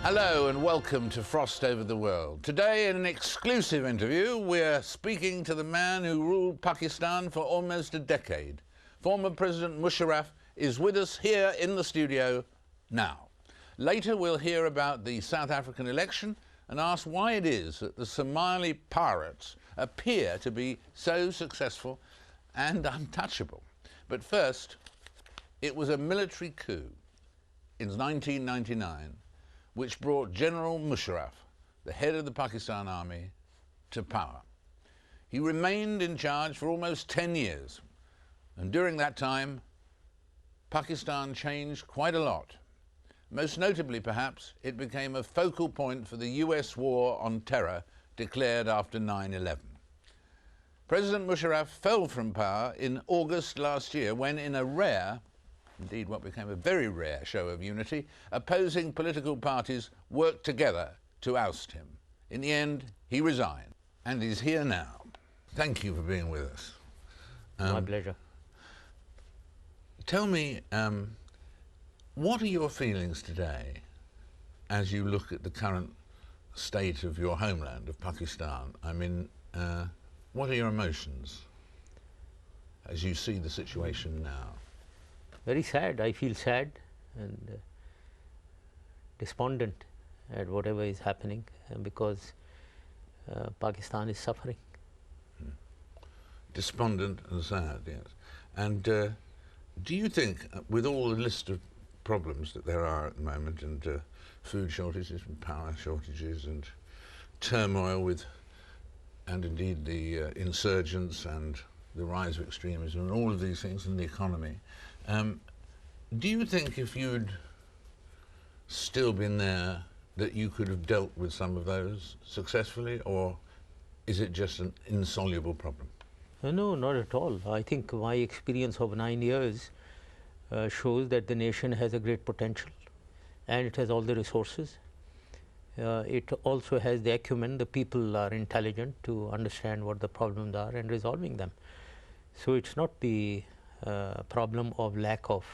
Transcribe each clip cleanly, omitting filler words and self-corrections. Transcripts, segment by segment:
Hello and welcome to Frost Over the World. Today, in an exclusive interview, we're speaking to the man who ruled Pakistan for almost a decade. Former President Musharraf is with us here in the studio now. Later, we'll hear about the South African election and ask why it is that the Somali pirates appear to be so successful and untouchable. But first, it was a military coup in 1999 which brought General Musharraf, the head of the Pakistan army, to power. He remained in charge for almost 10 years, and during that time, Pakistan changed quite a lot. Most notably, perhaps, it became a focal point for the US war on terror declared after 9/11. President Musharraf fell from power in August last year when, in a rare, indeed what became a very rare show of unity, opposing political parties worked together to oust him. In the end, he resigned, and he's here now. Thank you for being with us. My pleasure. Tell me, what are your feelings today as you look at the current state of your homeland, of Pakistan? I mean, what are your emotions as you see the situation now? Very sad. I feel sad and despondent at whatever is happening because Pakistan is suffering. Despondent and sad, yes. And do you think, with all the list of problems that there are at the moment, and food shortages and power shortages and turmoil with, and indeed the insurgents and the rise of extremism and all of these things in the economy, do you think if you'd still been there that you could have dealt with some of those successfully, or is it just an insoluble problem? No, not at all. I think my experience of 9 years shows that the nation has a great potential and it has all the resources. It also has the acumen. The people are intelligent to understand what the problems are and resolving them. So it's not the problem of lack of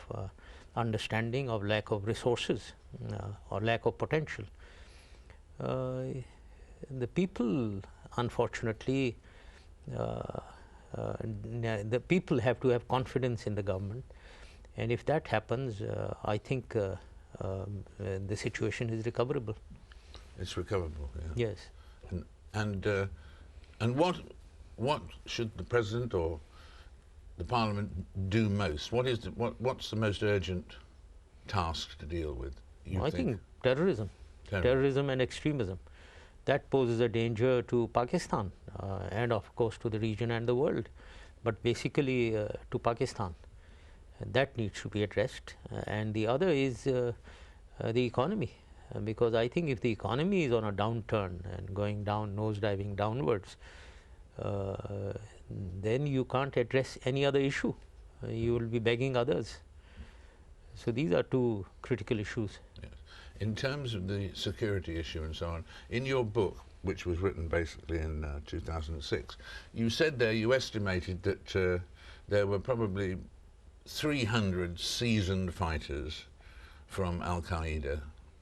understanding, of lack of resources or lack of potential. The people, unfortunately, the people have to have confidence in the government, and if that happens, I think the situation is recoverable. It's recoverable, yeah. Yes. And what should the President or the Parliament do most? What's the most urgent task to deal with? I think terrorism and extremism. That poses a danger to Pakistan and of course to the region and the world, but basically to Pakistan. That needs to be addressed. And the other is the economy, because I think if the economy is on a downturn and going down, nosediving downwards, then you can't address any other issue. You will be begging others. So these are two critical issues. Yes. In terms of the security issue and so on, in your book, which was written basically in 2006, you said there, you estimated that there were probably 300 seasoned fighters from Al-Qaeda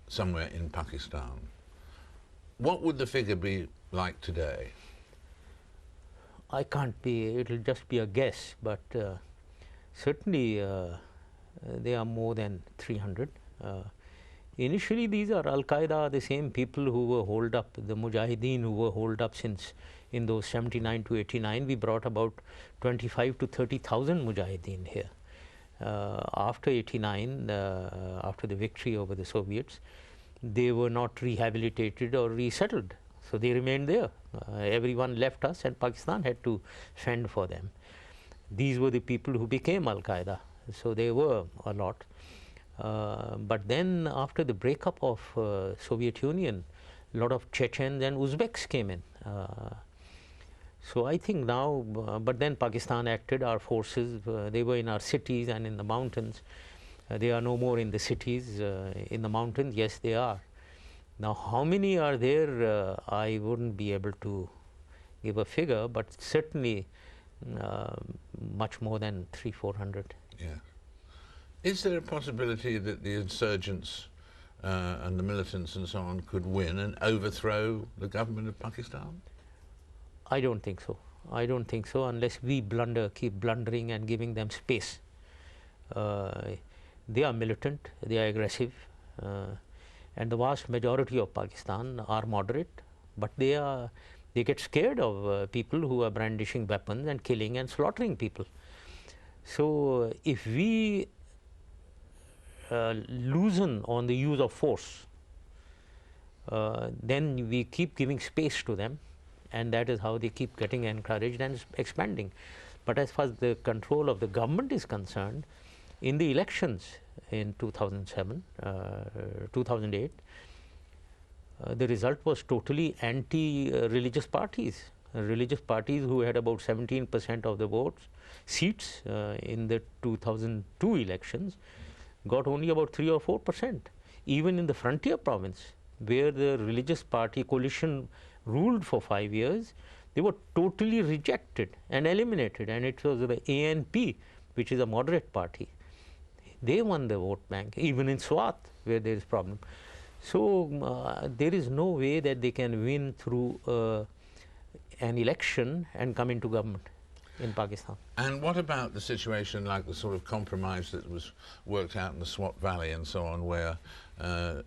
somewhere in Pakistan. What would the figure be like today? I can't be, it'll just be a guess, but certainly they are more than 300. Initially, these are Al-Qaeda, the same people who were holed up, the Mujahideen who were holed up since in those 79 to 89. We brought about 25 to 30,000 Mujahideen here. After 89, after the victory over the Soviets, they were not rehabilitated or resettled. So they remained there. Everyone left us and Pakistan had to fend for them. These were the people who became Al-Qaeda. So they were a lot. But then after the breakup of Soviet Union, a lot of Chechens and Uzbeks came in. So I think now, but then Pakistan acted, our forces, they were in our cities and in the mountains. They are no more in the cities, in the mountains, yes they are. Now how many are there, I wouldn't be able to give a figure, but certainly much more than 300–400. Yeah. Is there a possibility that the insurgents and the militants and so on could win and overthrow the government of Pakistan? I don't think so. I don't think so unless we keep blundering and giving them space. They are militant, they are aggressive, and the vast majority of Pakistan are moderate, but they get scared of people who are brandishing weapons and killing and slaughtering people. So if we loosen on the use of force, then we keep giving space to them, and that is how they keep getting encouraged and expanding. But as far as the control of the government is concerned, in the elections in 2007, 2008, the result was totally anti-religious parties. Religious parties who had about 17% of the seats in the 2002 elections got only about 3 or 4%. Even in the frontier province, where the religious party coalition ruled for 5 years, they were totally rejected and eliminated, and it was the ANP, which is a moderate party. They won the vote bank, even in Swat, where there is problem. So there is no way that they can win through an election and come into government in Pakistan. And what about the situation like the sort of compromise that was worked out in the Swat Valley and so on, where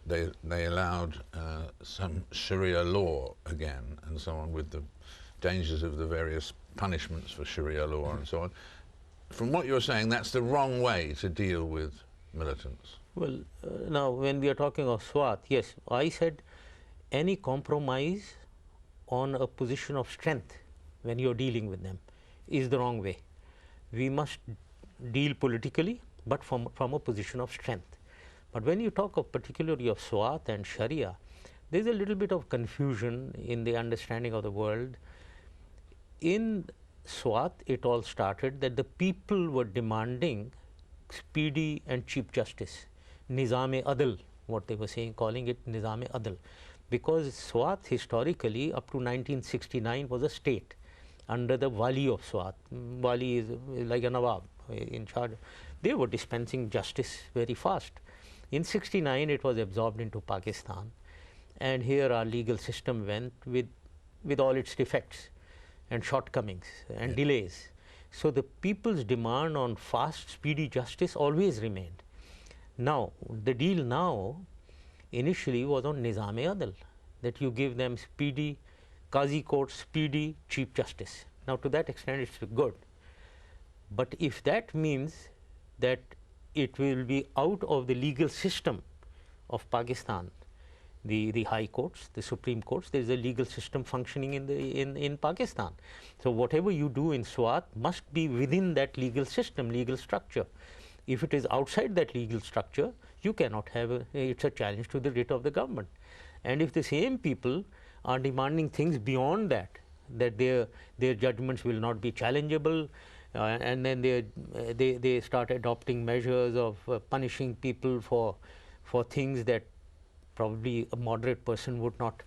they allowed some Sharia law again and so on, with the dangers of the various punishments for Sharia law and so on? From what you're saying, that's the wrong way to deal with militants. Well, now when we are talking of Swat, yes, I said any compromise on a position of strength when you're dealing with them is the wrong way. We must deal politically, but from a position of strength. But when you talk of particularly of Swat and Sharia, there's a little bit of confusion in the understanding of the world. In Swat, it all started that the people were demanding speedy and cheap justice, Nizam-e-Adl, what they were saying, calling it Nizam-e-Adl, because Swat historically up to 1969 was a state under the Wali of Swat. Wali is like a Nawab in charge. They were dispensing justice very fast. In 69 it was absorbed into Pakistan, and here our legal system went with all its defects and shortcomings and delays. So the people's demand on fast, speedy justice always remained. Now, the deal now initially was on Nizam-e-Adl, that you give them speedy, Qazi court, speedy, cheap justice. Now, to that extent it's good. But if that means that it will be out of the legal system of Pakistan, the high courts, the supreme courts, there is a legal system functioning in Pakistan. So whatever you do in Swat must be within that legal system, legal structure. If it is outside that legal structure, you cannot have it's a challenge to the writ of the government. And if the same people are demanding things beyond that, that their judgments will not be challengeable, and then they start adopting measures of punishing people for things that probably a moderate person would not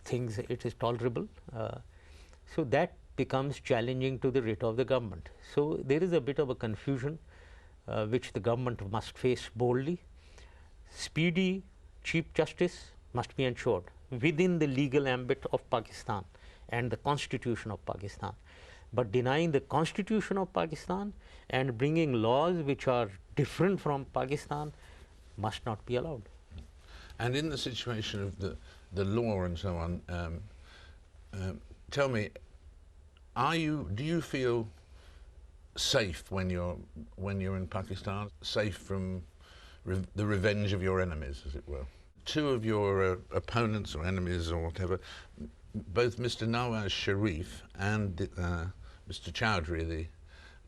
think it is tolerable. So that becomes challenging to the writ of the government. So there is a bit of a confusion which the government must face boldly. Speedy, cheap justice must be ensured within the legal ambit of Pakistan and the Constitution of Pakistan. But denying the Constitution of Pakistan and bringing laws which are different from Pakistan must not be allowed. And in the situation of the law and so on, tell me, do you feel safe when you're in Pakistan, safe from the revenge of your enemies, as it were? Two of your opponents or enemies or whatever, both Mr. Nawaz Sharif and Mr. Chowdhury, the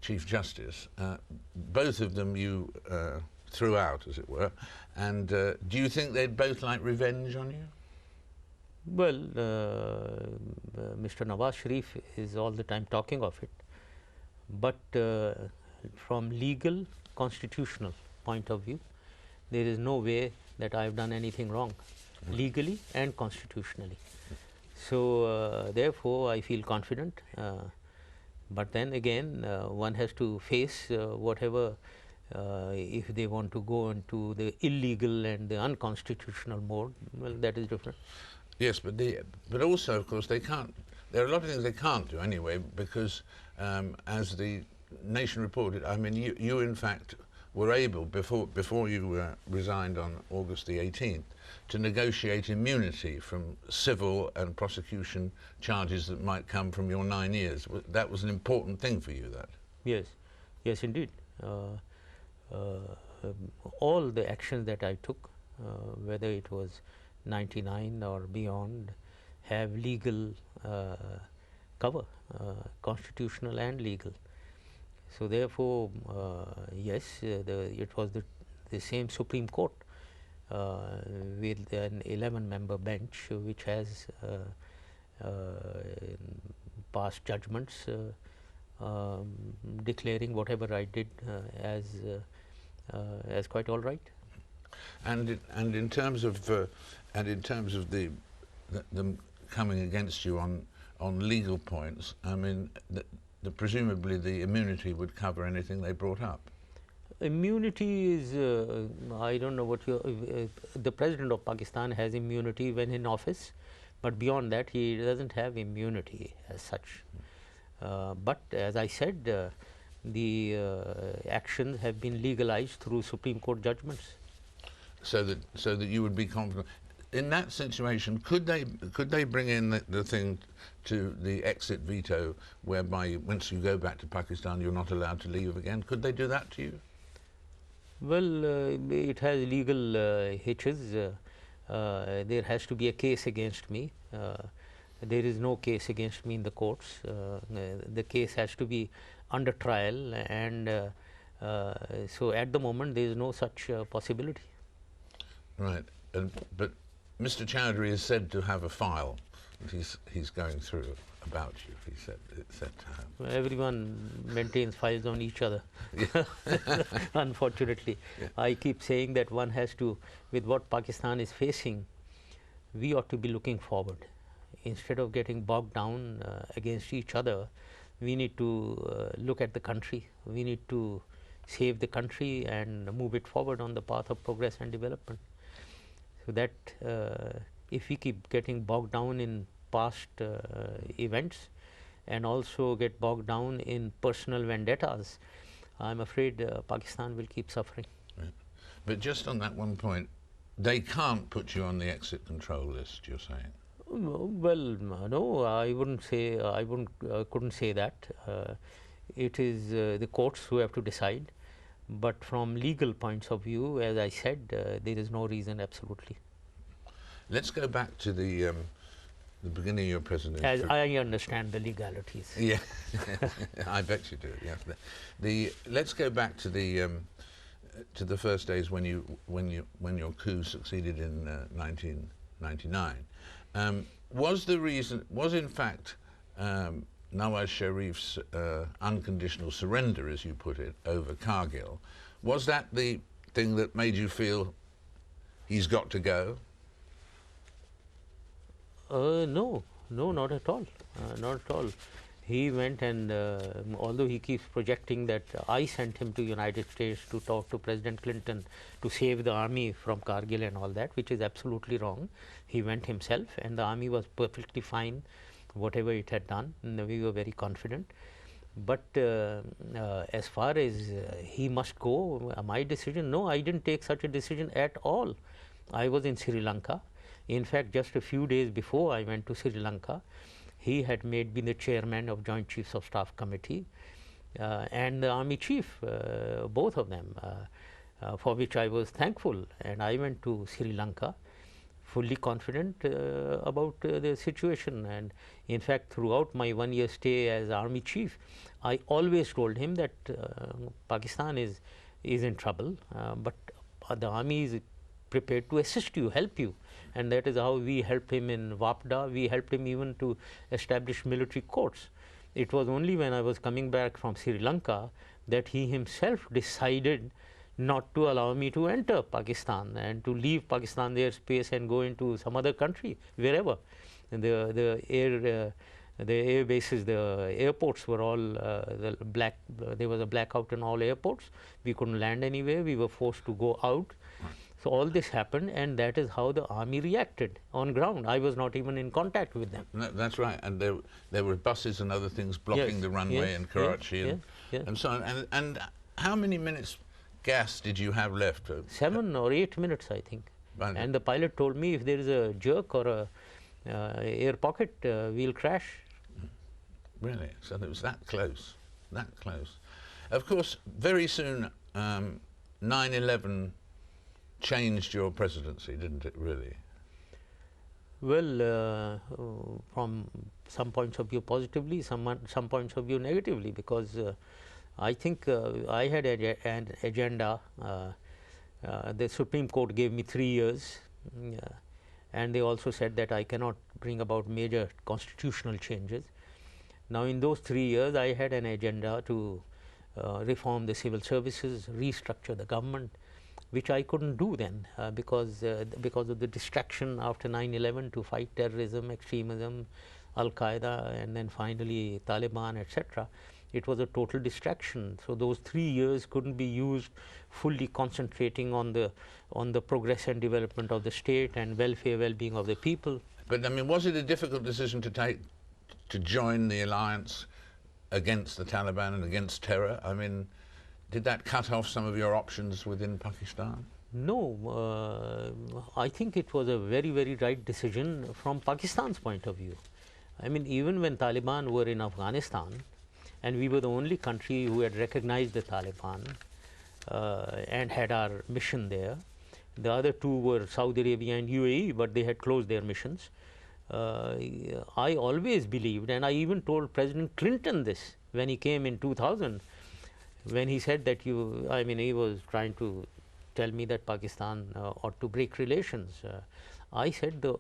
Chief Justice, both of them you threw out, as it were. And do you think they'd both like revenge on you? Well, Mr. Nawaz Sharif is all the time talking of it. But from legal, constitutional point of view, there is no way that I have done anything wrong, legally and constitutionally. So therefore, I feel confident. But then again, one has to face whatever If they want to go into the illegal and the unconstitutional mode, well, that is different. Yes, but also, of course, they can't. There are a lot of things they can't do anyway, because as the Nation reported, I mean, you in fact were able, before you resigned on August the 18th, to negotiate immunity from civil and prosecution charges that might come from your 9 years. That was an important thing for you, that. Yes, yes, indeed. All the actions that I took, whether it was 99 or beyond, have legal cover, constitutional and legal. So therefore, yes, it was the same Supreme Court with an 11-member bench which has passed judgments declaring whatever I did as quite all right. And in terms of them coming against you on legal points, I mean, presumably the immunity would cover anything they brought up. Immunity is, I don't know what the President of Pakistan has immunity when in office, but beyond that he doesn't have immunity as such. But as I said, the actions have been legalized through Supreme Court judgments. So that you would be confident. In that situation, could they bring in the thing to the exit veto, whereby once you go back to Pakistan you're not allowed to leave again? Could they do that to you? Well, it has legal hitches. There has to be a case against me. There is no case against me in the courts. The case has to be under trial, and so at the moment there is no such possibility. Right, but Mr. Chowdhury is said to have a file that he's going through about you. He said to have. Well, everyone maintains files on each other. Unfortunately, yeah. I keep saying that one has to, with what Pakistan is facing, we ought to be looking forward. Instead of getting bogged down against each other, we need to look at the country. We need to save the country and move it forward on the path of progress and development. So that if we keep getting bogged down in past events and also get bogged down in personal vendettas, I'm afraid Pakistan will keep suffering. Right. But just on that one point, they can't put you on the exit control list, you're saying? Well, no, I wouldn't say, couldn't say that. It is the courts who have to decide. But from legal points of view, as I said, there is no reason absolutely. Let's go back to the beginning of your presidency. As I understand the legalities. Yeah, I bet you do. Yes. Let's go back to the first days when your coup succeeded in 1999. Was in fact Nawaz Sharif's unconditional surrender, as you put it, over Kargil, was that the thing that made you feel he's got to go? No, not at all. Not at all. He went and, although he keeps projecting that I sent him to United States to talk to President Clinton to save the army from Kargil and all that, which is absolutely wrong. He went himself, and the army was perfectly fine, whatever it had done. We were very confident. But as far as he must go, my decision, no, I didn't take such a decision at all. I was in Sri Lanka. In fact, just a few days before I went to Sri Lanka, he had made me the chairman of Joint Chiefs of Staff Committee and the Army Chief, both of them, for which I was thankful. And I went to Sri Lanka fully confident about the situation. And in fact, throughout my 1-year stay as Army Chief, I always told him that Pakistan is in trouble, but the Army is prepared to assist you, help you. And that is how we helped him in Wapda. We helped him even to establish military courts. It was only when I was coming back from Sri Lanka that he himself decided not to allow me to enter Pakistan and to leave Pakistan airspace and go into some other country, wherever. And the The air bases, the airports were all there was a blackout in all airports. We couldn't land anywhere. We were forced to go out. So all this happened, and that is how the army reacted on ground. I was not even in contact with them. No, that's right. And there were buses and other things blocking the runway in Karachi and so on. And how many minutes gas did you have left? 7 or 8 minutes, I think. Right. And the pilot told me, if there is a jerk or a air pocket, we'll crash. Really? So it was that close, that close. Of course, very soon, 9/11 changed your presidency, didn't it, really? Well, from some points of view positively, some points of view negatively, because I think I had an agenda. The Supreme Court gave me 3 years, and they also said that I cannot bring about major constitutional changes. Now, in those 3 years, I had an agenda to reform the civil services, restructure the government, which I couldn't do then because of the distraction after 9/11 to fight terrorism, extremism, Al-Qaeda, and then finally Taliban, etc. It was a total distraction. So those 3 years couldn't be used fully concentrating on the progress and development of the state and welfare, well-being of the people. But I mean, was it a difficult decision to take, to join the alliance against the Taliban and against terror? I mean, did that cut off some of your options within Pakistan? No, I think it was a very, very right decision from Pakistan's point of view. I mean, even when Taliban were in Afghanistan, and we were the only country who had recognized the Taliban and had our mission there. The other two were Saudi Arabia and UAE, but they had closed their missions. I always believed, and I even told President Clinton this when he came in 2000, when he said that he was trying to tell me that Pakistan ought to break relations. I said the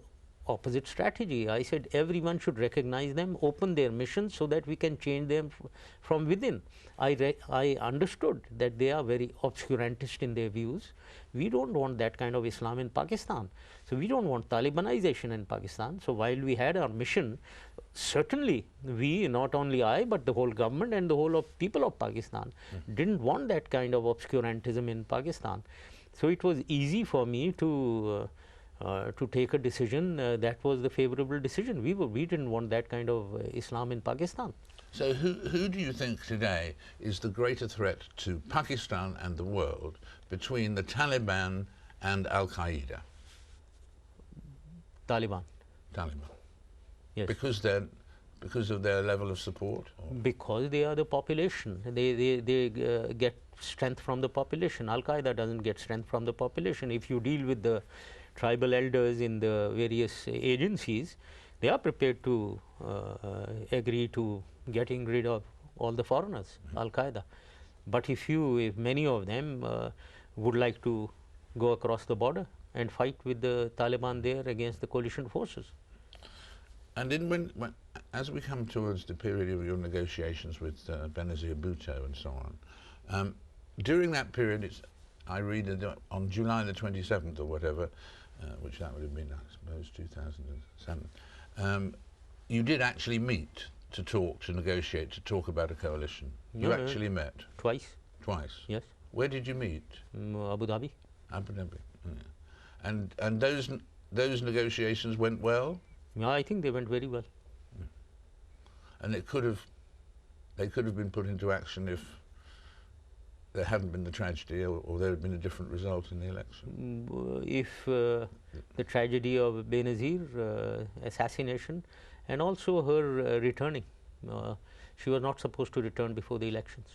opposite strategy. I said everyone should recognize them, open their missions so that we can change them from within. I understood that they are very obscurantist in their views. We don't want that kind of Islam in Pakistan. So we don't want Talibanization in Pakistan. So while we had our mission, certainly we, not only I, but the whole government and the whole of people of Pakistan didn't want that kind of obscurantism in Pakistan. So it was easy for me to take a decision that was the favorable decision. We didn't want that kind of Islam in Pakistan. So who do you think today is the greater threat to Pakistan and the world between the Taliban and Al-Qaeda? Taliban. Taliban. Yes. Because of their level of support? Or? Because they are the population. They get strength from the population. Al-Qaeda doesn't get strength from the population. If you deal with the tribal elders in the various agencies, they are prepared to agree to getting rid of all the foreigners, Al-Qaeda. But if many of them would like to go across the border and fight with the Taliban there against the coalition forces. And then as we come towards the period of your negotiations with Benazir Bhutto and so on, during that period, I read that on July the 27th or whatever, which that would have been, I suppose, 2007, you did actually meet to talk, to negotiate, to talk about a coalition. You actually met? Twice. Twice? Yes. Where did you meet? Abu Dhabi. Abu Dhabi. Yeah. And those negotiations went well? Yeah, I think they went very well. And they could have been put into action if there hadn't been the tragedy, or there had been a different result in the election? If the tragedy of Benazir assassination, and also her returning. She was not supposed to return before the elections.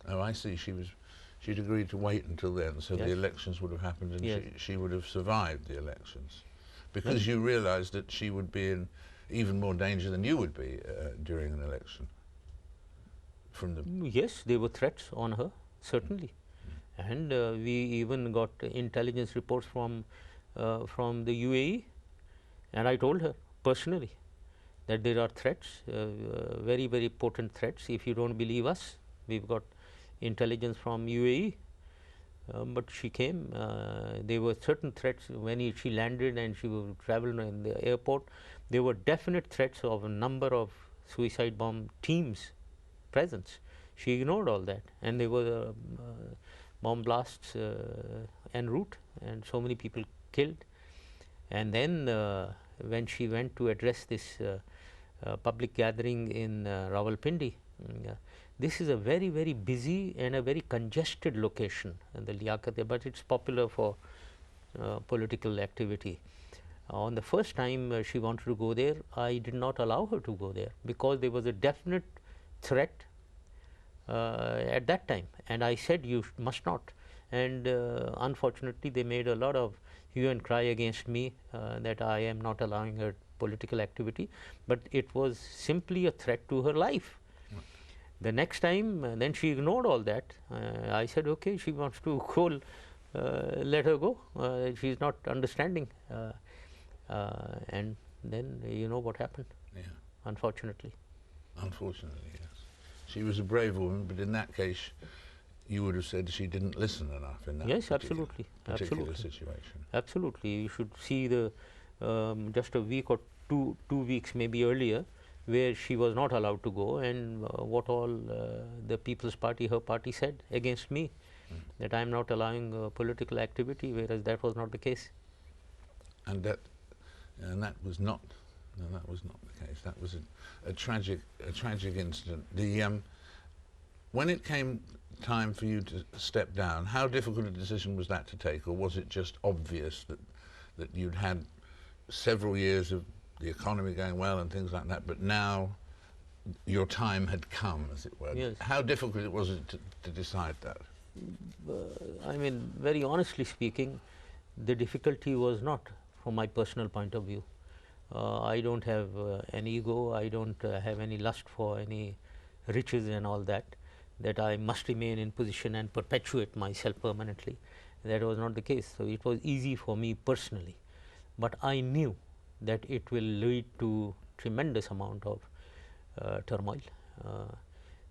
Oh, I see. She'd agreed to wait until then, so the elections would have happened, and she would have survived the elections. Because you realized that she would be in even more danger than you would be during an election. Yes, there were threats on her, certainly. And we even got intelligence reports from the UAE, and I told her personally that there are threats, very, very potent threats. If you don't believe us, we've got intelligence from UAE. But she came. There were certain threats when she landed and she would travel in the airport. there were definite threats of a number of suicide bomb teams' presence. She ignored all that, and there were bomb blasts en route, and so many people killed. And then when she went to address this public gathering in Rawalpindi, this is a very, very busy and a very congested location, and the Liaquat, but it's popular for political activity. On the first time she wanted to go there, I did not allow her to go there because there was a definite threat at that time, and I said you must not. And unfortunately, they made a lot of hue and cry against me that I am not allowing her political activity, but it was simply a threat to her life. The next time, then she ignored all that. I said, okay, she wants to go, let her go. She is not understanding. And then you know what happened, unfortunately. Unfortunately, yes. She was a brave woman, but in that case, you would have said she didn't listen enough in that particular situation. Absolutely. You should see the just a week or two weeks maybe earlier, where she was not allowed to go, and what all the People's Party, her party, said against me, that I am not allowing political activity, whereas that was not the case. And that was not. No, that was not the case. That was a tragic incident. When it came time for you to step down, how difficult a decision was that to take, or was it just obvious that you'd had several years of the economy going well and things like that, but now your time had come, as it were? Yes. How difficult was it to decide that? I mean, very honestly speaking, the difficulty was not from my personal point of view. I don't have an ego, I don't have any lust for any riches and all that, that I must remain in position and perpetuate myself permanently. That was not the case. So it was easy for me personally. But I knew that it will lead to tremendous amount of turmoil.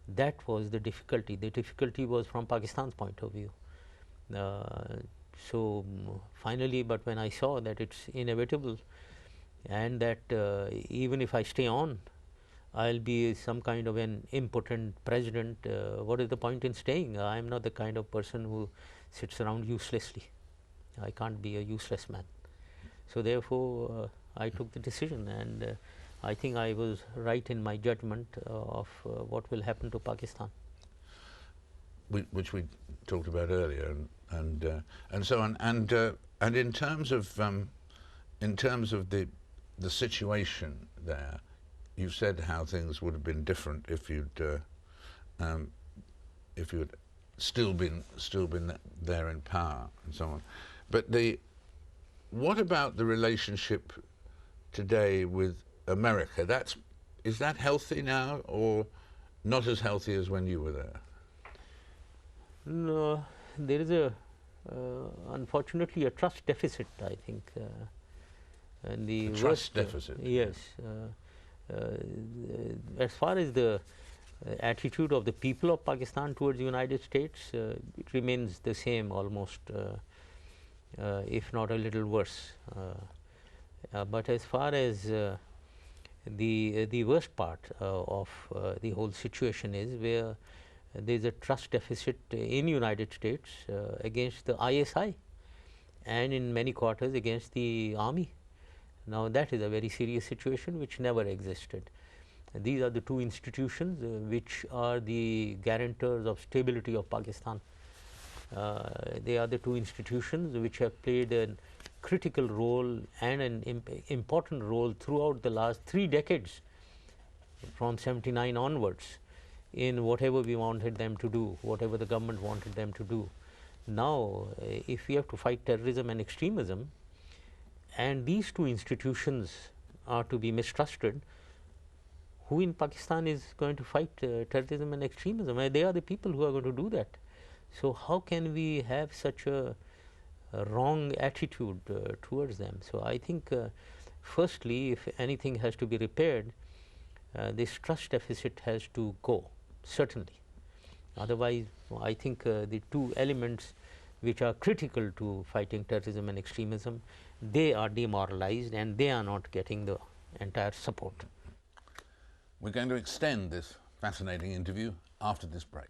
That was the difficulty. The difficulty was from Pakistan's point of view. So finally, but when I saw that it's inevitable, and that even if I stay on, I'll be some kind of an impotent president, what is the point in staying? I am not the kind of person who sits around uselessly. I can't be a useless man. So therefore, I took the decision, and I think I was right in my judgment of what will happen to Pakistan. Which we talked about earlier, and so on, and in terms of the situation there, you said how things would have been different if you'd still been there in power and so on. But what about the relationship today with America? Is that healthy now, or not as healthy as when you were there? No, there is unfortunately a trust deficit, I think. And the trust deficit. Yes. As far as the attitude of the people of Pakistan towards the United States, it remains the same almost, if not a little worse. But as far as the worst part of the whole situation is, where there is a trust deficit in United States against the ISI, and in many quarters against the army. Now that is a very serious situation which never existed. These are the two institutions which are the guarantors of stability of Pakistan. They are the two institutions which have played a critical role and an important role throughout the last 3 decades, from 79 onwards, in whatever we wanted them to do, whatever the government wanted them to do. Now, if we have to fight terrorism and extremism, and these two institutions are to be mistrusted, who in Pakistan is going to fight terrorism and extremism? They are the people who are going to do that. So how can we have such a wrong attitude towards them? So I think firstly, if anything has to be repaired, this trust deficit has to go, certainly. Otherwise, I think the two elements which are critical to fighting terrorism and extremism, they are demoralized and they are not getting the entire support. We're going to extend this fascinating interview after this break.